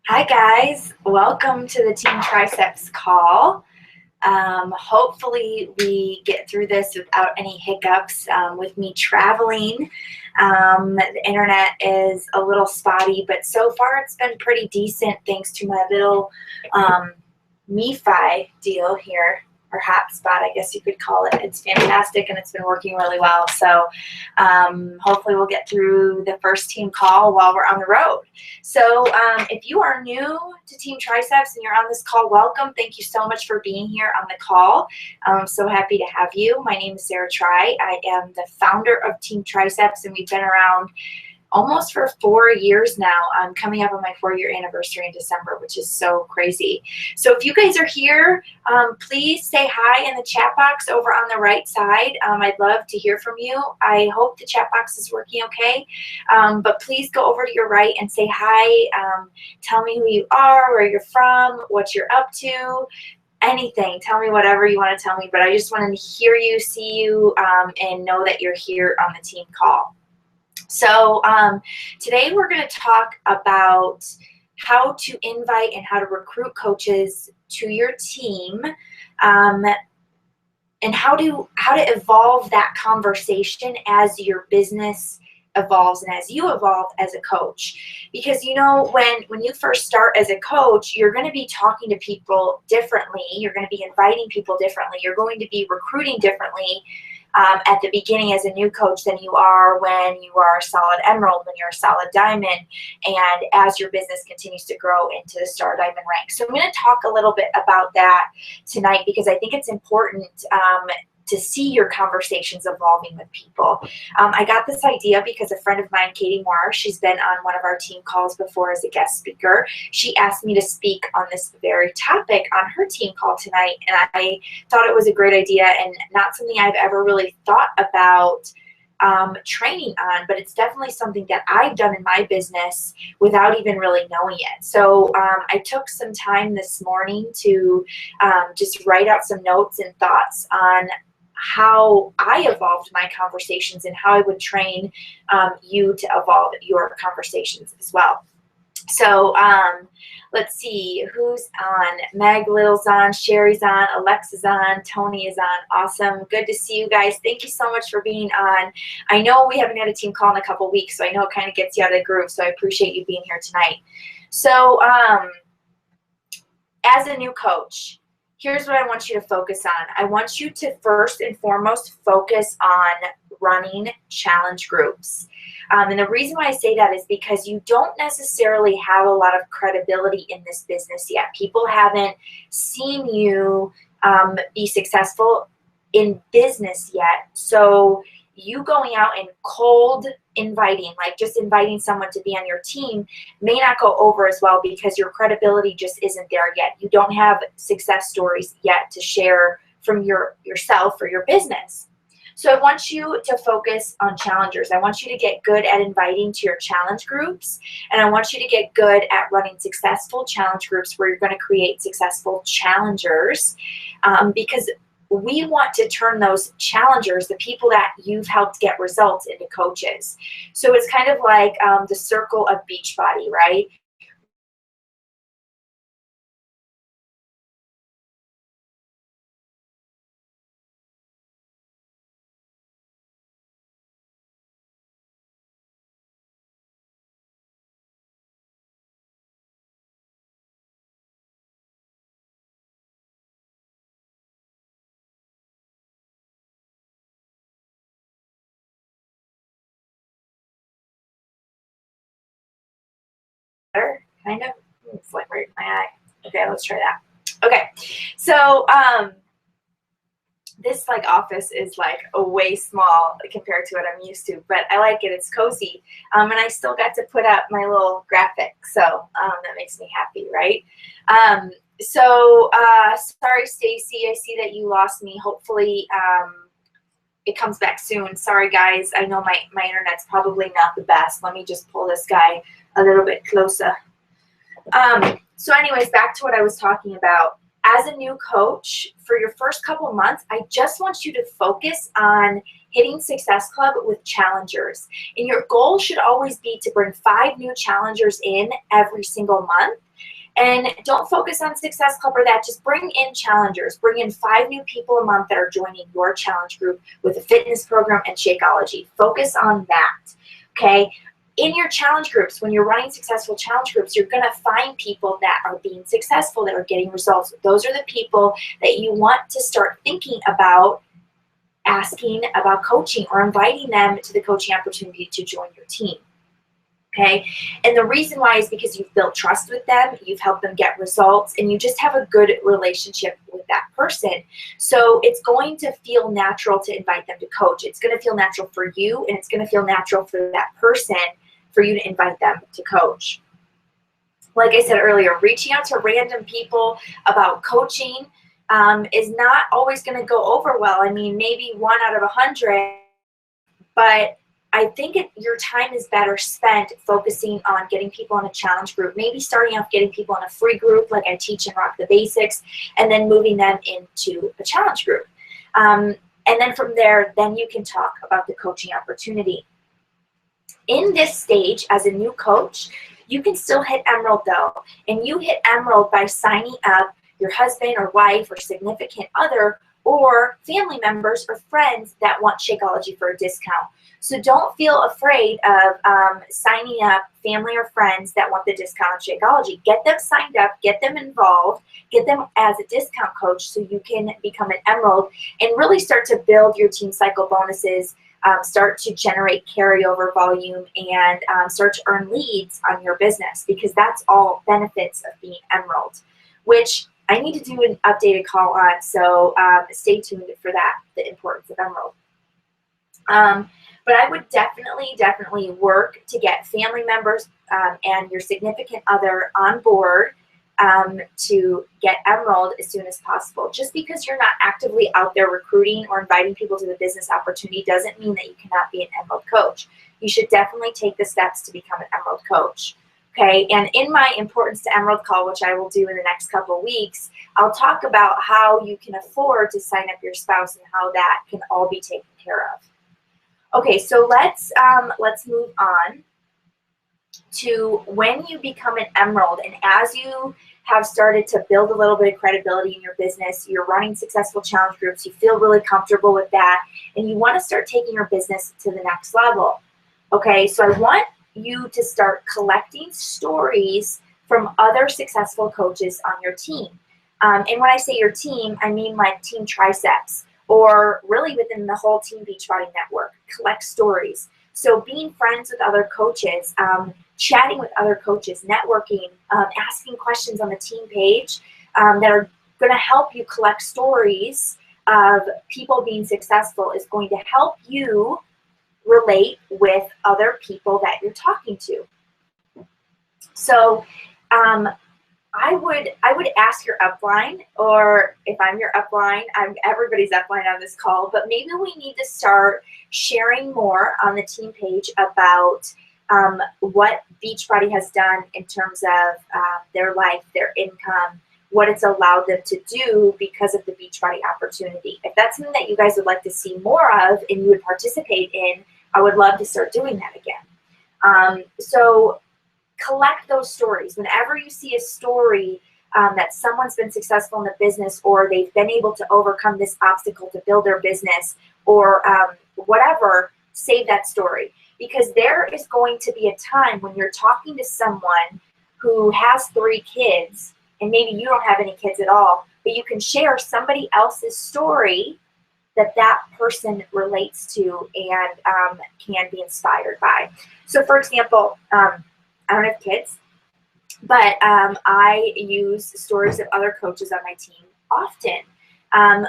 Hi guys, welcome to the Team Triceps call. Hopefully we get through this without any hiccups. With me traveling, the internet is a little spotty, but so far it's been pretty decent thanks to my little MiFi deal here, or hotspot, I guess you could call it. It's fantastic and it's been working really well. So hopefully we'll get through the first team call while we're on the road. So if you are new to Team Triceps and you're on this call, welcome. Thank you so much for being here on the call. I'm so happy to have you. My name is Sarah Tri. I am the founder of Team Triceps, and we've been around almost for 4 years now. I'm coming up on my 4-year anniversary in December, which is so crazy. So if you guys are here, please say hi in the chat box over on the right side. I'd love to hear from you. I hope the chat box is working okay. But please go over to your right and say hi. Tell me who you are, where you're from, what you're up to. Anything. Tell me whatever you want to tell me, but I just wanted to hear you, see you, and know that you're here on the team call. So today we're going to talk about how to invite and how to recruit coaches to your team, and how to evolve that conversation as your business evolves and as you evolve as a coach. Because you know, when you first start as a coach, you're going to be talking to people differently, you're going to be inviting people differently, you're going to be recruiting differently at the beginning as a new coach than you are when you are a solid emerald, when you're a solid diamond, and as your business continues to grow into the star diamond rank. So I'm going to talk a little bit about that tonight because I think it's important to see your conversations evolving with people. I got this idea because a friend of mine, Katie Moore, she's been on one of our team calls before as a guest speaker. She asked me to speak on this very topic on her team call tonight, and I thought it was a great idea and not something I've ever really thought about training on, but it's definitely something that I've done in my business without even really knowing it. So I took some time this morning to just write out some notes and thoughts on how I evolved my conversations and how I would train you to evolve your conversations as well. So let's see who's on. Meg Little's on, Sherry's on, Alexa's on, Tony is on. Awesome. Good to see you guys. Thank you so much for being on. I know we haven't had a team call in a couple weeks, so I know it kind of gets you out of the groove, so I appreciate you being here tonight. So as a new coach, here's what I want you to focus on. I want you to first and foremost focus on running challenge groups. And the reason why I say that is because you don't necessarily have a lot of credibility in this business yet. People haven't seen you be successful in business yet. So you going out and cold inviting, like just inviting someone to be on your team, may not go over as well because your credibility just isn't there yet. You don't have success stories yet to share from yourself or your business. So I want you to focus on challengers. I want you to get good at inviting to your challenge groups, and I want you to get good at running successful challenge groups where you're going to create successful challengers, because we want to turn those challengers, the people that you've helped get results, into coaches. So it's kind of like the circle of Beachbody, right? Kind of. It's like right in my eye. Okay, let's try that. Okay, so this like office is like way small compared to what I'm used to, but I like it. It's cozy, and I still got to put up my little graphic, so that makes me happy, right? Sorry, Stacy. I see that you lost me. Hopefully, it comes back soon. Sorry, guys. I know my internet's probably not the best. Let me just pull this guy a little bit closer. So anyways, back to what I was talking about. As a new coach, for your first couple months, I just want you to focus on hitting Success Club with challengers. And your goal should always be to bring 5 new challengers in every single month. And don't focus on Success Club or that. Just bring in challengers. Bring in 5 new people a month that are joining your challenge group with a fitness program and Shakeology. Focus on that, okay? In your challenge groups, when you're running successful challenge groups, you're going to find people that are being successful, that are getting results. Those are the people that you want to start thinking about asking about coaching or inviting them to the coaching opportunity to join your team. Okay, and the reason why is because you've built trust with them, you've helped them get results, and you just have a good relationship with that person. So it's going to feel natural to invite them to coach. It's going to feel natural for you, and it's going to feel natural for that person for you to invite them to coach. Like I said earlier, reaching out to random people about coaching is not always going to go over well. I mean, maybe 1 out of 100, but I think your time is better spent focusing on getting people in a challenge group, maybe starting off getting people in a free group like I teach in Rock the Basics, and then moving them into a challenge group. And then from there, then you can talk about the coaching opportunity. In this stage, as a new coach, you can still hit Emerald though, and you hit Emerald by signing up your husband or wife or significant other or family members or friends that want Shakeology for a discount. So don't feel afraid of signing up family or friends that want the discount on Shakeology. Get them signed up, get them involved, get them as a discount coach so you can become an Emerald and really start to build your team cycle bonuses, start to generate carryover volume, and start to earn leads on your business, because that's all benefits of being Emerald, which I need to do an updated call on, so stay tuned for that, the importance of Emerald. But I would definitely work to get family members and your significant other on board to get Emerald as soon as possible. Just because you're not actively out there recruiting or inviting people to the business opportunity doesn't mean that you cannot be an Emerald coach. You should definitely take the steps to become an Emerald coach. Okay, and in my Importance to Emerald call, which I will do in the next couple of weeks, I'll talk about how you can afford to sign up your spouse and how that can all be taken care of. Okay, so let's move on to when you become an Emerald, and as you have started to build a little bit of credibility in your business, you're running successful challenge groups, you feel really comfortable with that, and you want to start taking your business to the next level. Okay, so I want you to start collecting stories from other successful coaches on your team. And when I say your team, I mean like Team Triceps, or really within the whole Team Beachbody network. Collect stories. So being friends with other coaches, chatting with other coaches, networking, asking questions on the team page that are going to help you collect stories of people being successful is going to help you relate with other people that you're talking to. So I would ask your upline, or if I'm your upline, I'm everybody's upline on this call, but maybe we need to start sharing more on the team page about what Beachbody has done in terms of their life, their income, what it's allowed them to do because of the Beachbody opportunity. If that's something that you guys would like to see more of and you would participate in, I would love to start doing that again. So collect those stories. Whenever you see a story that someone's been successful in the business, or they've been able to overcome this obstacle to build their business, or whatever, save that story. Because there is going to be a time when you're talking to someone who has 3 kids, and maybe you don't have any kids at all, but you can share somebody else's story that person relates to and can be inspired by. So for example, I don't have kids, but I use stories of other coaches on my team often.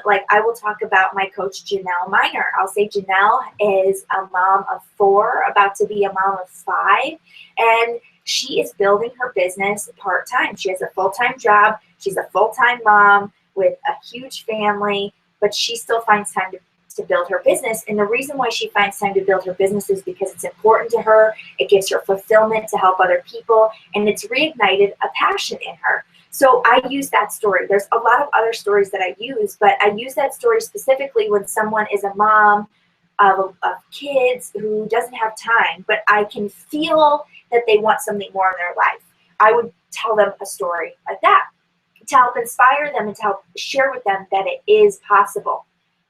Like I will talk about my coach, Janelle Miner. I'll say Janelle is a mom of 4, about to be a mom of 5, and she is building her business part-time. She has a full-time job. She's a full-time mom with a huge family, but she still finds time to build her business. And the reason why she finds time to build her business is because it's important to her. It gives her fulfillment to help other people, and it's reignited a passion in her. So I use that story. There's a lot of other stories that I use, but I use that story specifically when someone is a mom of kids who doesn't have time, but I can feel that they want something more in their life. I would tell them a story like that to help inspire them and to help share with them that it is possible.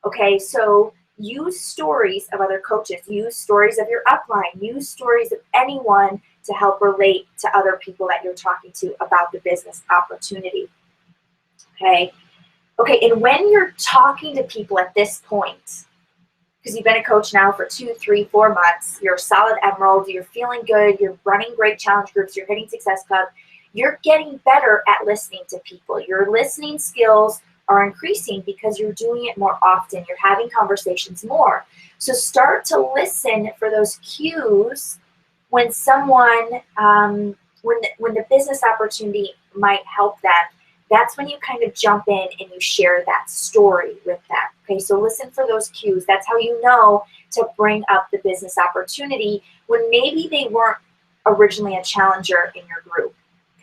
Okay, so use stories of other coaches, use stories of your upline, use stories of anyone to help relate to other people that you're talking to about the business opportunity. Okay, and when you're talking to people at this point, because you've been a coach now for 2, 3, 4 months, you're a solid emerald, you're feeling good, you're running great challenge groups, you're hitting Success Club, you're getting better at listening to people. Your listening skills are increasing because you're doing it more often. You're having conversations more. So start to listen for those cues when someone, when the business opportunity might help them. That's when you kind of jump in and you share that story with them. Okay, so listen for those cues. That's how you know to bring up the business opportunity when maybe they weren't originally a challenger in your group.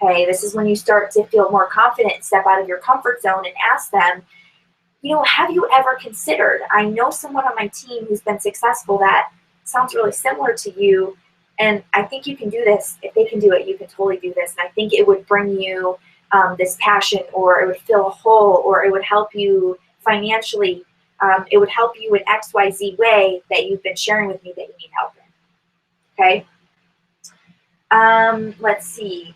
Okay, this is when you start to feel more confident and step out of your comfort zone and ask them, you know, have you ever considered, I know someone on my team who's been successful that sounds really similar to you, and I think you can do this. If they can do it, you can totally do this. And I think it would bring you this passion, or it would fill a hole, or it would help you financially. It would help you in XYZ way that you've been sharing with me that you need help in. Okay? Let's see.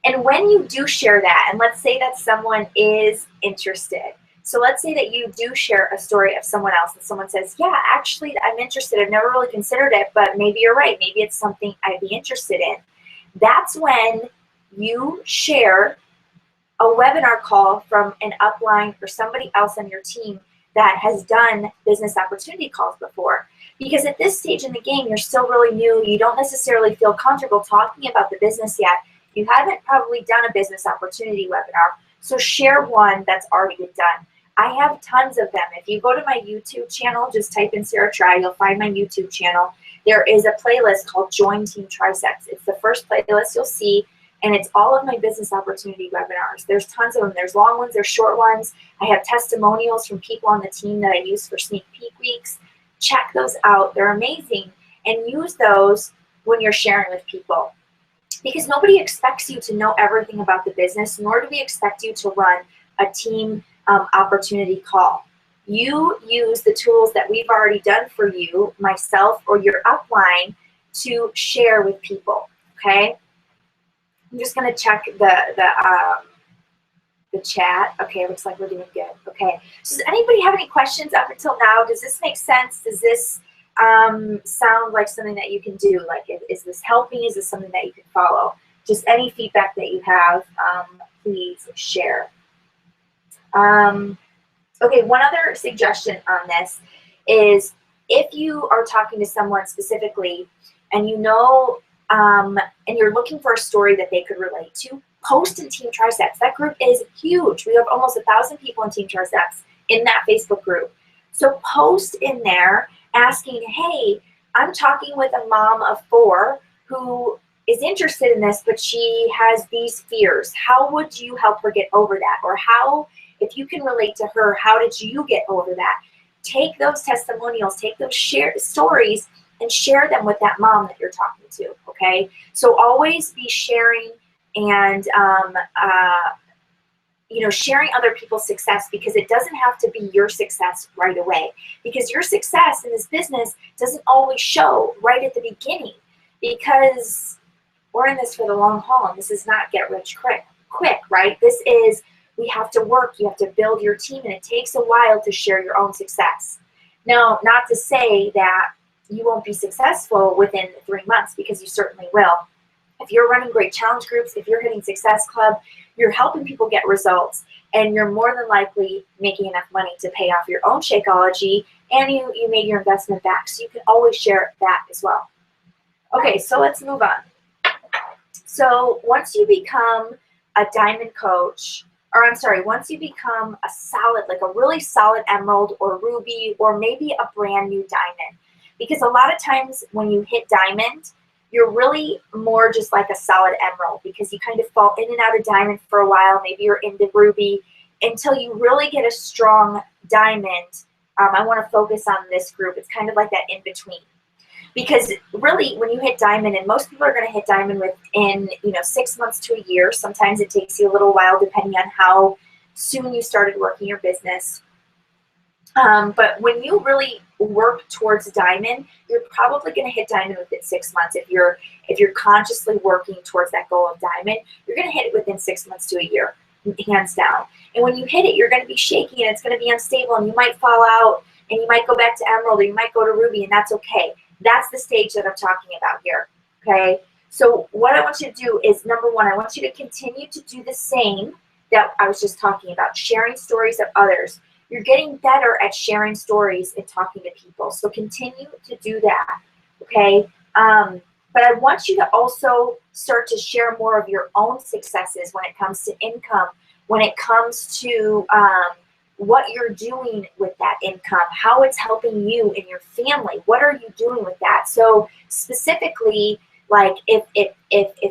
And when you do share that, and let's say that someone is interested. So let's say that you do share a story of someone else and someone says, yeah, actually, I'm interested. I've never really considered it, but maybe you're right. Maybe it's something I'd be interested in. That's when you share a webinar call from an upline or somebody else on your team that has done business opportunity calls before. Because at this stage in the game, you're still really new. You don't necessarily feel comfortable talking about the business yet. You haven't probably done a business opportunity webinar. So share one that's already been done. I have tons of them. If you go to my YouTube channel, just type in Sarah Tri, you'll find my YouTube channel. There is a playlist called Join Team Triceps. It's the first playlist you'll see, and it's all of my business opportunity webinars. There's tons of them. There's long ones, there's short ones. I have testimonials from people on the team that I use for sneak peek weeks. Check those out. They're amazing. And use those when you're sharing with people. Because nobody expects you to know everything about the business, nor do we expect you to run a team opportunity call. You use the tools that we've already done for you, myself or your upline, to share with people, okay? I'm just gonna check the chat. Okay, looks like we're doing good. Okay, so does anybody have any questions up until now? Does this make sense? Does this sound like something that you can do? Like, is this helping? Is this something that you can follow? Just any feedback that you have, please share. Okay, one other suggestion on this is if you are talking to someone specifically and you know, and you're looking for a story that they could relate to, post in Team Triceps. That group is huge. We have almost 1,000 people in Team Triceps in that Facebook group. So post in there asking, hey, I'm talking with a mom of 4 who is interested in this, but she has these fears. How would you help her get over that? Or how, if you can relate to her, how did you get over that? Take those testimonials, take those shared stories and share them with that mom that you're talking to, okay? So always be sharing and you know, sharing other people's success, because it doesn't have to be your success right away, because your success in this business doesn't always show right at the beginning, because we're in this for the long haul, and this is not get rich quick, right? This is, we have to work, you have to build your team, and it takes a while to share your own success. Now, not to say that you won't be successful within 3 months, because you certainly will. If you're running great challenge groups, if you're hitting Success Club, you're helping people get results, and you're more than likely making enough money to pay off your own Shakeology, and you made your investment back, so you can always share that as well. Okay, so let's move on. So once you become a diamond coach, or I'm sorry, once you become a solid, like a really solid emerald or ruby, or maybe a brand new diamond, because a lot of times when you hit diamond, you're really more just like a solid emerald, because you kind of fall in and out of diamond for a while. Maybe you're into ruby until you really get a strong diamond. I want to focus on this group. It's kind of like that in between. Because really, when you hit diamond, and most people are going to hit diamond within 6 months to a year. Sometimes it takes you a little while depending on how soon you started working your business. But when you really work towards diamond, you're probably going to hit diamond within 6 months. If you're consciously working towards that goal of diamond, you're going to hit it within 6 months to a year, hands down. And when you hit it, you're going to be shaky and it's going to be unstable, and you might fall out, and you might go back to emerald, or you might go to ruby, and that's okay. That's the stage that I'm talking about here. Okay. So what I want you to do is, number one, I want you to continue to do the same that I was just talking about, sharing stories of others. You're getting better at sharing stories and talking to people. So continue to do that, okay? But I want you to also start to share more of your own successes when it comes to income, when it comes to what you're doing with that income, how it's helping you and your family. What are you doing with that? So specifically, like if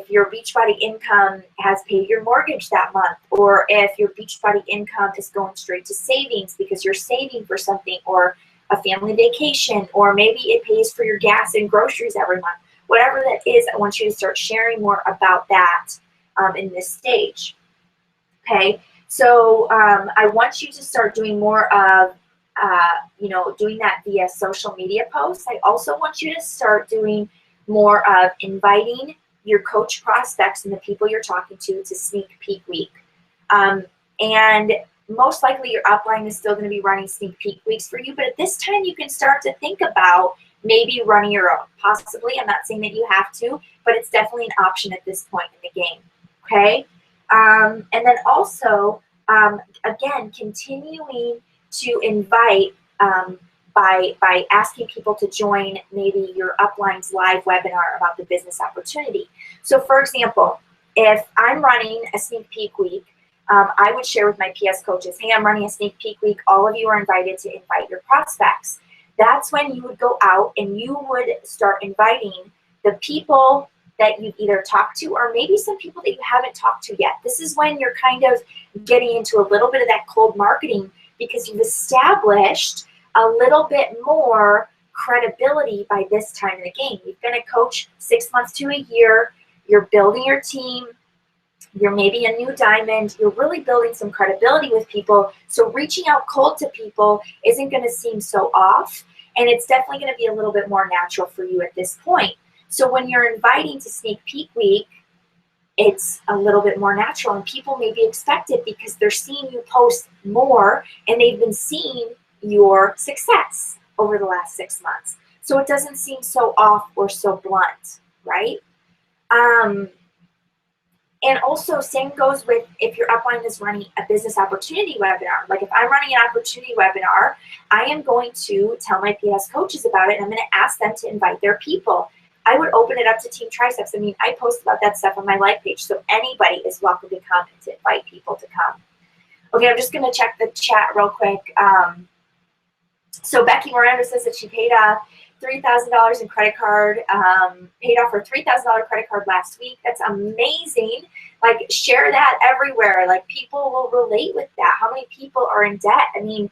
your Beachbody income has paid your mortgage that month, or if your Beachbody income is going straight to savings because you're saving for something, or a family vacation, or maybe it pays for your gas and groceries every month. Whatever that is, I want you to start sharing more about that in this stage. Okay, so I want you to start doing more of doing that via social media posts. I also want you to start doing more of inviting your coach prospects and the people you're talking to Sneak Peek Week. And most likely your upline is still going to be running Sneak Peek Weeks for you, but at this time you can start to think about maybe running your own. Possibly, I'm not saying that you have to, but it's definitely an option at this point in the game. Okay? And then also, again, continuing to invite by asking people to join maybe your upline's live webinar about the business opportunity. So for example, if I'm running a Sneak Peek Week, I would share with my PS coaches, hey, I'm running a Sneak Peek Week. All of you are invited to invite your prospects. That's when you would go out and you would start inviting the people that you've either talked to, or maybe some people that you haven't talked to yet. This is when you're kind of getting into a little bit of that cold marketing, because you've established a little bit more credibility by this time in the game. You've been a coach 6 months to a year. You're building your team. You're maybe a new diamond. You're really building some credibility with people. So reaching out cold to people isn't going to seem so off. And it's definitely going to be a little bit more natural for you at this point. So when you're inviting to Sneak Peek Week, it's a little bit more natural, and people may be expected because they're seeing you post more and they've been seeing your success over the last 6 months. So it doesn't seem so off or so blunt, right? And also, same goes with if your upline is running a business opportunity webinar. Like if I'm running an opportunity webinar, I am going to tell my PS coaches about it, and I'm going to ask them to invite their people. I would open it up to Team Triceps. I mean, I post about that stuff on my like page, so anybody is welcome to come and to invite people to come. Okay, I'm just going to check the chat real quick. So Becky Miranda says that she paid off $3,000 in credit card, paid off her $3,000 credit card last week. That's amazing. Like, share that everywhere. Like, people will relate with that. How many people are in debt? I mean,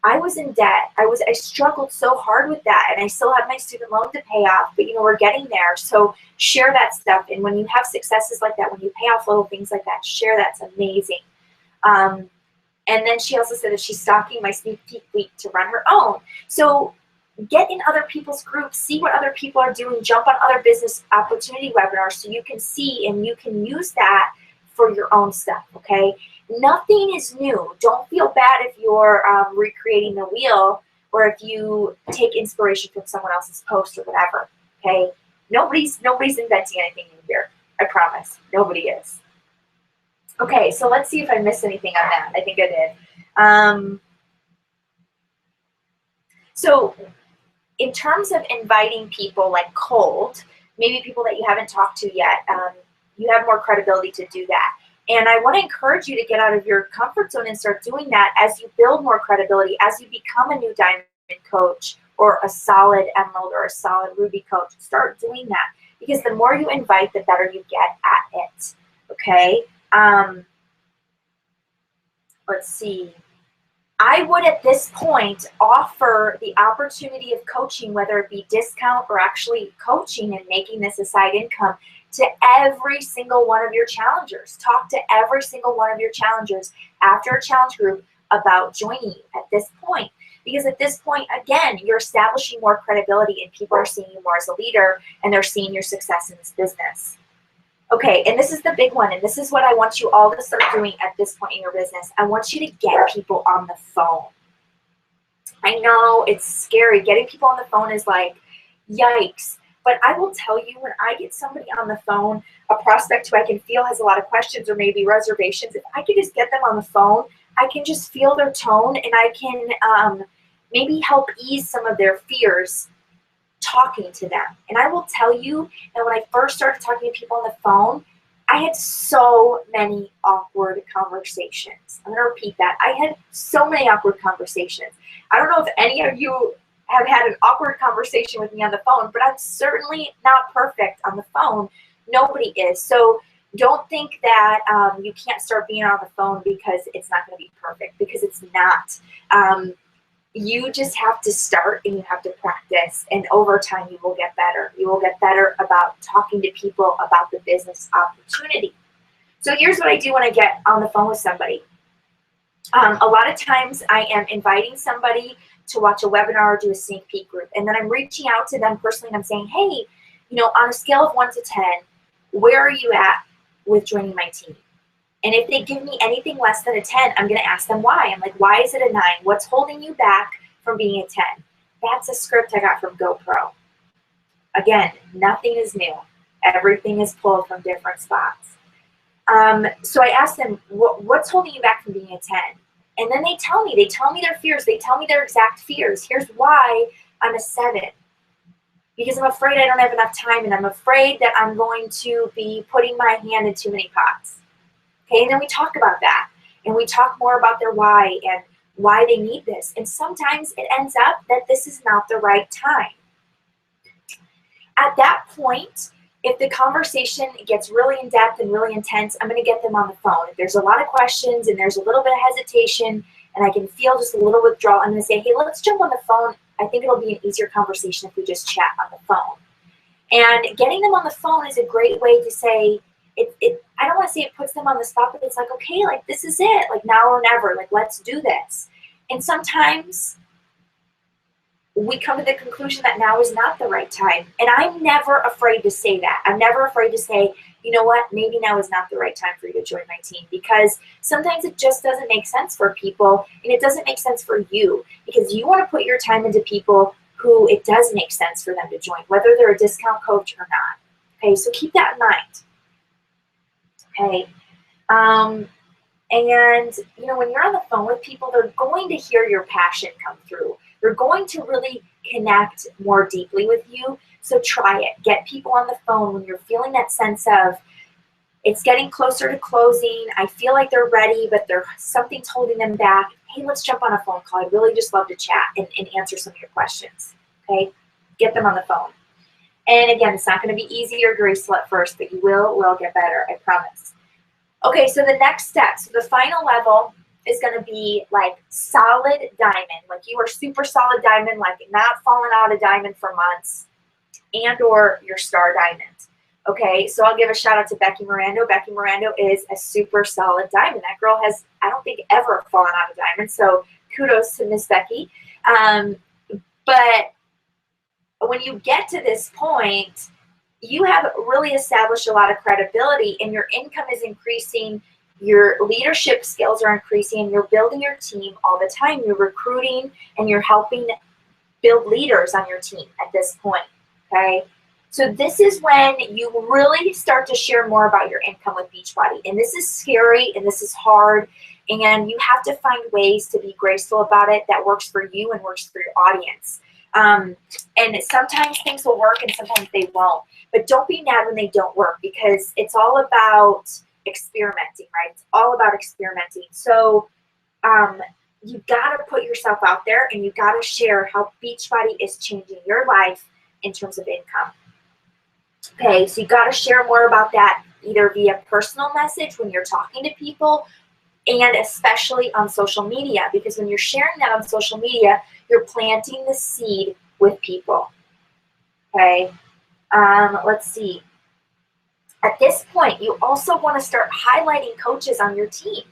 I was in debt. I struggled so hard with that, and I still have my student loan to pay off, but we're getting there. So share that stuff. And when you have successes like that, when you pay off little things like that, share. That's amazing. And then she also said that she's stalking my Sneak Peek Week to run her own. So get in other people's groups, see what other people are doing, jump on other business opportunity webinars so you can see and you can use that for your own stuff, okay? Nothing is new. Don't feel bad if you're recreating the wheel, or if you take inspiration from someone else's post or whatever, okay? Nobody's inventing anything new here. I promise. Nobody is. Okay, so let's see if I missed anything on that. I think I did. So in terms of inviting people like cold, maybe people that you haven't talked to yet, you have more credibility to do that. And I want to encourage you to get out of your comfort zone and start doing that as you build more credibility, as you become a new diamond coach or a solid emerald or a solid ruby coach. Start doing that, because the more you invite, the better you get at it, okay? Let's see. I would at this point offer the opportunity of coaching, whether it be discount or actually coaching and making this a side income, to every single one of your challengers. Talk to every single one of your challengers after a challenge group about joining you at this point. Because at this point, again, you're establishing more credibility and people are seeing you more as a leader and they're seeing your success in this business. Okay, and this is the big one, and this is what I want you all to start doing at this point in your business. I want you to get people on the phone. I know it's scary. Getting people on the phone is like, yikes. But I will tell you, when I get somebody on the phone, a prospect who I can feel has a lot of questions or maybe reservations, if I can just get them on the phone, I can just feel their tone and I can maybe help ease some of their fears talking to them. And I will tell you that when I first started talking to people on the phone, I had so many awkward conversations. I'm going to repeat that. I had so many awkward conversations. I don't know if any of you have had an awkward conversation with me on the phone, but I'm certainly not perfect on the phone. Nobody is. So don't think that you can't start being on the phone because it's not going to be perfect, because it's not. You just have to start and you have to practice, and over time you will get better. You will get better about talking to people about the business opportunity. So here's what I do when I get on the phone with somebody. A lot of times I am inviting somebody to watch a webinar or do a sneak peek group, and then I'm reaching out to them personally and I'm saying, hey, on a scale of 1 to 10, where are you at with joining my team? And if they give me anything less than a 10, I'm going to ask them why. I'm like, why is it a 9? What's holding you back from being a 10? That's a script I got from GoPro. Again, nothing is new. Everything is pulled from different spots. So I asked them, what's holding you back from being a 10? And then they tell me their fears. They tell me their exact fears. Here's why I'm a 7. Because I'm afraid I don't have enough time, and I'm afraid that I'm going to be putting my hand in too many pots. Okay, and then we talk about that, and we talk more about their why and why they need this. And sometimes it ends up that this is not the right time. At that point, if the conversation gets really in-depth and really intense, I'm going to get them on the phone. If there's a lot of questions and there's a little bit of hesitation and I can feel just a little withdrawal, I'm going to say, hey, let's jump on the phone. I think it'll be an easier conversation if we just chat on the phone. And getting them on the phone is a great way to say, I don't want to say it puts them on the spot, but it's like, okay, like this is it, like now or never, like let's do this. And sometimes we come to the conclusion that now is not the right time. And I'm never afraid to say that. I'm never afraid to say, you know what, maybe now is not the right time for you to join my team, because sometimes it just doesn't make sense for people, and it doesn't make sense for you, because you want to put your time into people who it does make sense for them to join, whether they're a discount coach or not. Okay, so keep that in mind. Okay, and when you're on the phone with people, they're going to hear your passion come through. They're going to really connect more deeply with you. So try it. Get people on the phone when you're feeling that sense of it's getting closer to closing. I feel like they're ready, but something's holding them back. Hey, let's jump on a phone call. I'd really just love to chat and answer some of your questions. Okay, get them on the phone. And again, it's not going to be easy or graceful at first, but you will get better, I promise. Okay, so the next step, so the final level is going to be like solid diamond. Like you are super solid diamond, like not falling out of diamond for months, and or your star diamond. Okay, so I'll give a shout out to Becky Mirando. Becky Mirando is a super solid diamond. That girl has, I don't think, ever fallen out of diamond. So kudos to Miss Becky. But when you get to this point, you have really established a lot of credibility, and your income is increasing, your leadership skills are increasing, you're building your team all the time, you're recruiting, and you're helping build leaders on your team at this point, okay? So this is when you really start to share more about your income with Beachbody, and this is scary, and this is hard, and you have to find ways to be graceful about it that works for you and works for your audience. And sometimes things will work and sometimes they won't. But don't be mad when they don't work, because it's all about experimenting, right? It's all about experimenting. So you got to put yourself out there, and you got to share how Beachbody is changing your life in terms of income. Okay, so you got to share more about that either via personal message when you're talking to people, and especially on social media, because when you're sharing that on social media, you're planting the seed with people. Okay, let's see. At this point, you also want to start highlighting coaches on your team.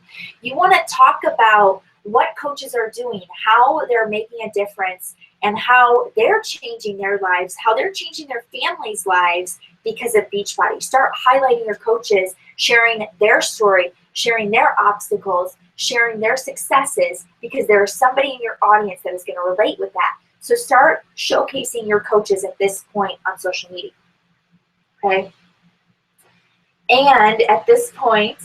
You want to talk about what coaches are doing, how they're making a difference, and how they're changing their lives, how they're changing their families' lives because of Beachbody. Start highlighting your coaches, sharing their story, sharing their obstacles, sharing their successes, because there is somebody in your audience that is going to relate with that. So start showcasing your coaches at this point on social media. Okay? And at this point,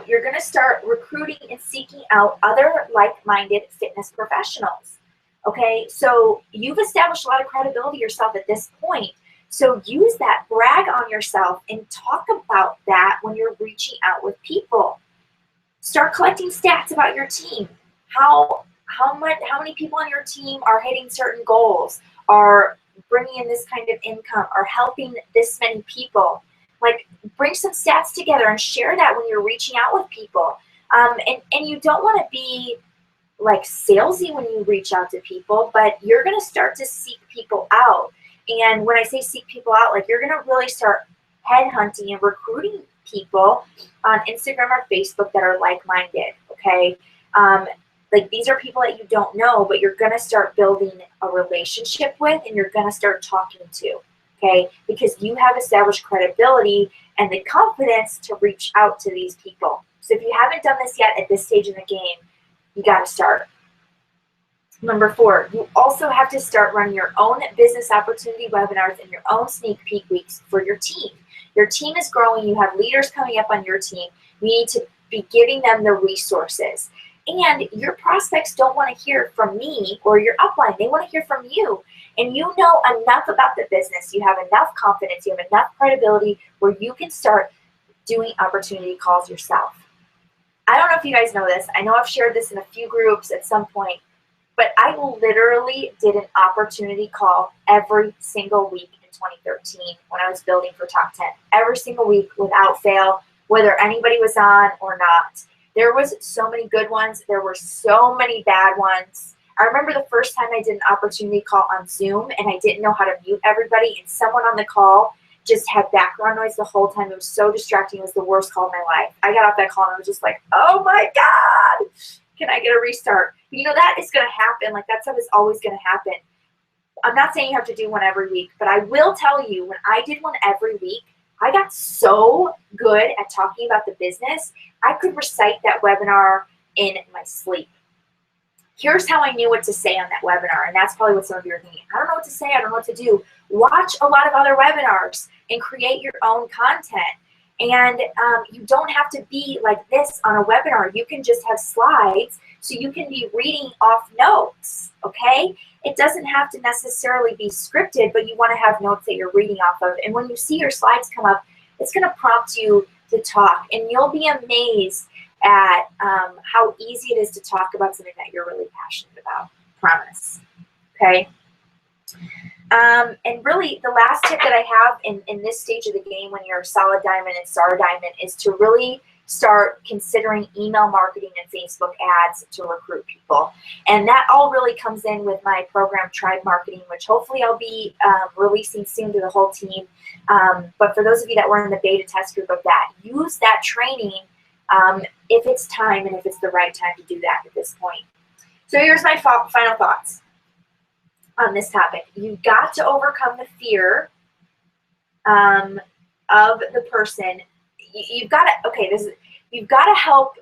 you're going to start recruiting and seeking out other like-minded fitness professionals. Okay, so you've established a lot of credibility yourself at this point. So use that, brag on yourself, and talk about that when you're reaching out with people. Start collecting stats about your team. How many people on your team are hitting certain goals, are bringing in this kind of income, are helping this many people. Like, bring some stats together and share that when you're reaching out with people. And you don't want to be like salesy when you reach out to people, but you're going to start to seek people out. And when I say seek people out, like, you're going to really start headhunting and recruiting people on Instagram or Facebook that are like-minded, okay? Like, these are people that you don't know, but you're going to start building a relationship with, and you're going to start talking to, okay? Because you have established credibility and the confidence to reach out to these people. So if you haven't done this yet at this stage in the game, you got to start. Number 4, you also have to start running your own business opportunity webinars and your own sneak peek weeks for your team. Your team is growing. You have leaders coming up on your team. You need to be giving them the resources. And your prospects don't want to hear from me or your upline. They want to hear from you. And you know enough about the business. You have enough confidence. You have enough credibility where you can start doing opportunity calls yourself. I don't know if you guys know this. I know I've shared this in a few groups at some point, but I literally did an opportunity call every single week in 2013 when I was building for Top 10. Every single week without fail, whether anybody was on or not. There was so many good ones. There were so many bad ones. I remember the first time I did an opportunity call on Zoom and I didn't know how to mute everybody, and someone on the call just had background noise the whole time. It was so distracting. It was the worst call of my life. I got off that call and I was just like, oh my God, can I get a restart? But you know, that is going to happen. Like, that stuff is always going to happen. I'm not saying you have to do one every week, but I will tell you, when I did one every week, I got so good at talking about the business, I could recite that webinar in my sleep. Here's how I knew what to say on that webinar, and that's probably what some of you are thinking. I don't know what to say, I don't know what to do. Watch a lot of other webinars and create your own content. And you don't have to be like this on a webinar. You can just have slides, so you can be reading off notes, okay? It doesn't have to necessarily be scripted, but you want to have notes that you're reading off of. And when you see your slides come up, it's going to prompt you to talk. And you'll be amazed at how easy it is to talk about something that you're really passionate about. Promise, okay? And really, the last tip that I have in this stage of the game when you're a solid diamond and star diamond is to really start considering email marketing and Facebook ads to recruit people. And that all really comes in with my program, Tribe Marketing, which hopefully I'll be releasing soon to the whole team. But for those of you that were in the beta test group of that, use that training if it's time and if it's the right time to do that at this point. So here's my final thoughts on this topic. You've got to overcome the fear of the person. You've got to, you've got to help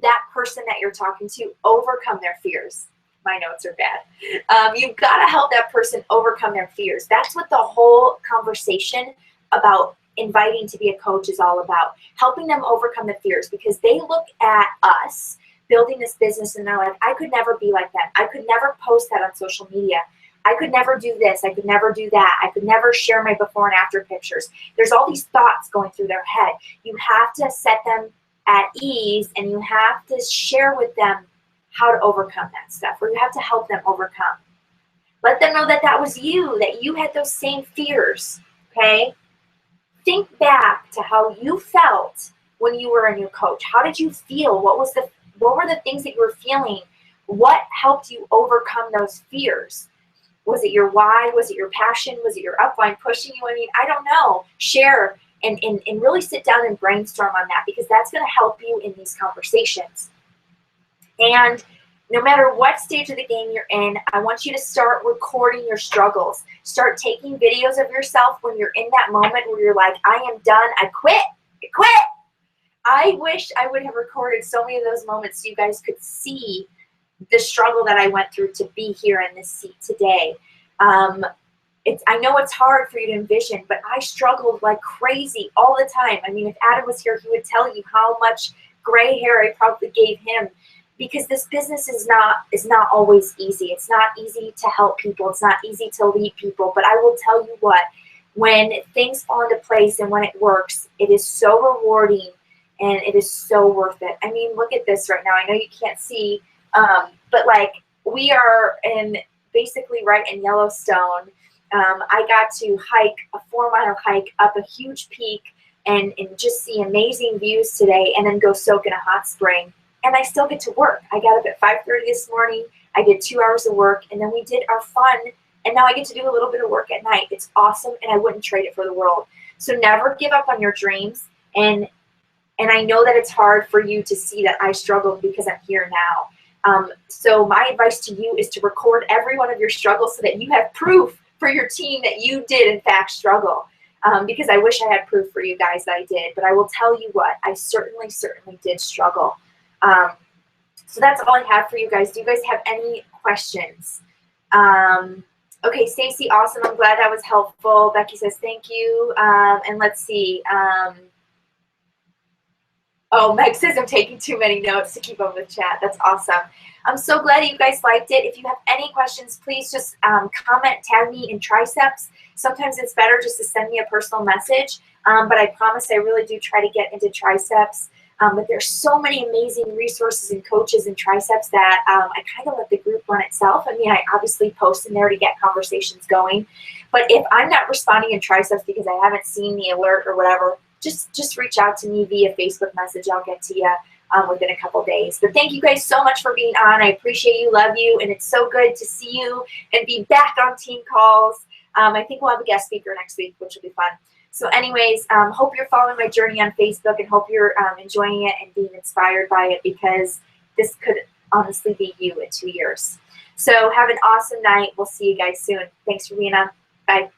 that person that you're talking to overcome their fears. My notes are bad. You've got to help that person overcome their fears. That's what the whole conversation about inviting to be a coach is all about. Helping them overcome the fears, because they look at us building this business and they're like, I could never be like them. I could never post that on social media. I could never do this. I could never do that. I could never share my before and after pictures. There's all these thoughts going through their head. You have to set them at ease, and you have to share with them how to overcome that stuff, or you have to help them overcome. Let them know that that was you, that you had those same fears, okay? Think back to how you felt when you were a new coach. How did you feel? What was What were the things that you were feeling? What helped you overcome those fears? Was it your why? Was it your passion? Was it your upline pushing you? I mean, I don't know. Share and really sit down and brainstorm on that, because that's going to help you in these conversations. And no matter what stage of the game you're in, I want you to start recording your struggles. Start taking videos of yourself when you're in that moment where you're like, I am done. I quit. I quit. I wish I would have recorded so many of those moments so you guys could see the struggle that I went through to be here in this seat today. I know it's hard for you to envision, but I struggled like crazy all the time. I mean, if Adam was here, he would tell you how much gray hair I probably gave him, because this business is not always easy. It's not easy to help people. It's not easy to lead people. But I will tell you what, when things fall into place and when it works, it is so rewarding and it is so worth it. I mean, look at this right now. I know you can't see, but like we are basically right in Yellowstone. I got to hike a 4-mile hike up a huge peak and just see amazing views today, and then go soak in a hot spring. And I still get to work. I got up at 5:30 this morning. I did 2 hours of work, and then we did our fun. And now I get to do a little bit of work at night. It's awesome, and I wouldn't trade it for the world. So never give up on your dreams. And I know that it's hard for you to see that I struggled, because I'm here now. So my advice to you is to record every one of your struggles so that you have proof for your team that you did in fact struggle. Because I wish I had proof for you guys that I did. But I will tell you what, I certainly did struggle. So that's all I have for you guys. Do you guys have any questions? Okay, Stacy, awesome. I'm glad that was helpful. Becky says thank you. And let's see. Oh, Meg says I'm taking too many notes to keep up with chat. That's awesome. I'm so glad you guys liked it. If you have any questions, please just comment, tag me in Triceps. Sometimes it's better just to send me a personal message. But I promise I really do try to get into Triceps. But there's so many amazing resources and coaches in Triceps that I kind of let the group run itself. I mean, I obviously post in there to get conversations going. But if I'm not responding in Triceps because I haven't seen the alert or whatever, just reach out to me via Facebook message. I'll get to you within a couple days. But thank you guys so much for being on. I appreciate you, love you, and it's so good to see you and be back on team calls. I think we'll have a guest speaker next week, which will be fun. So anyways, hope you're following my journey on Facebook, and hope you're enjoying it and being inspired by it, because this could honestly be you in 2 years. So have an awesome night. We'll see you guys soon. Thanks for being on. Bye.